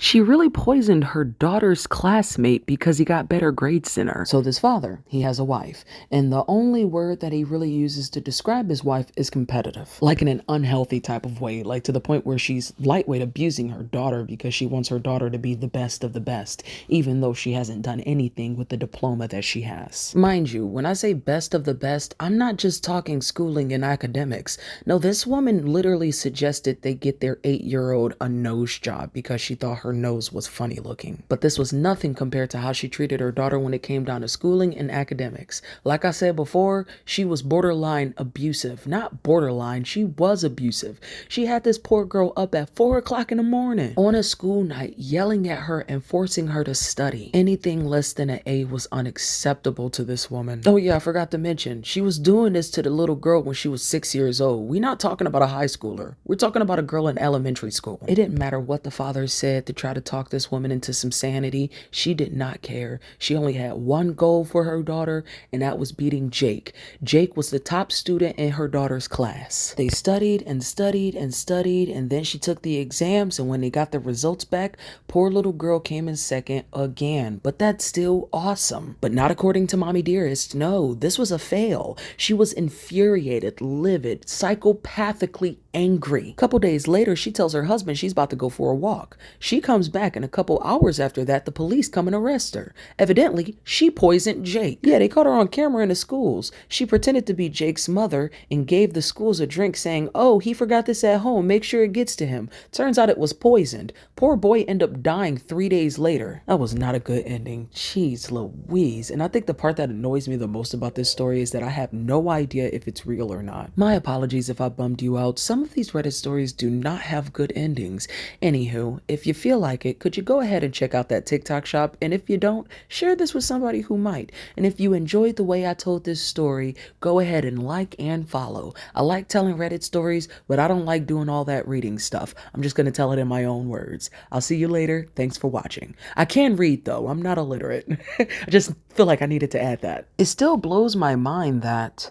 She really poisoned her daughter's classmate because he got better grades than her. So this father, he has a wife, and the only word that he really uses to describe his wife is competitive. Like in an unhealthy type of way, like to the point where she's lightweight abusing her daughter because she wants her daughter to be the best of the best, even though she hasn't done anything with the diploma that she has. Mind you, when I say best of the best, I'm not just talking schooling and academics. No, this woman literally suggested they get their 8-year-old a nose job because she thought her nose was funny looking. But this was nothing compared to how she treated her daughter when it came down to schooling and academics. Like I said before, she was borderline abusive. Not borderline, she was abusive. She had this poor girl up at 4 o'clock in the morning on a school night, yelling at her and forcing her to study. Anything less than an A was unacceptable to this woman. Oh yeah, I forgot to mention, she was doing this to the little girl when she was 6 years old. We're not talking about a high schooler. We're talking about a girl in elementary school. It didn't matter what the father said to try to talk this woman into some sanity. She did not care. She only had one goal for her daughter, and that was beating Jake. Jake was the top student in her daughter's class. They studied and studied and studied, and then she took the exams, and when they got the results back, poor little girl came in second again. But that's still awesome. But not according to Mommy Dearest. No, this was a fail. She was infuriated, livid, psychopathically angry. A couple days later, she tells her husband she's about to go for a walk. She comes back, and a couple hours after that, the police come and arrest her. Evidently, she poisoned Jake. Yeah, they caught her on camera in the schools. She pretended to be Jake's mother and gave the schools a drink saying, "Oh, he forgot this at home. Make sure it gets to him." Turns out it was poisoned. Poor boy ended up dying 3 days later. That was not a good ending. Jeez Louise. And I think the part that annoys me the most about this story is that I have no idea if it's real or not. My apologies if I bummed you out. Some of these Reddit stories do not have good endings. Anywho, if you feel like it, could you go ahead and check out that TikTok shop? And if you don't, share this with somebody who might. And if you enjoyed the way I told this story, go ahead and like and follow. I like telling Reddit stories, but I don't like doing all that reading stuff. I'm just going to tell it in my own words. I'll see you later. Thanks for watching. I can read though. I'm not illiterate. I just feel like I needed to add that. It still blows my mind that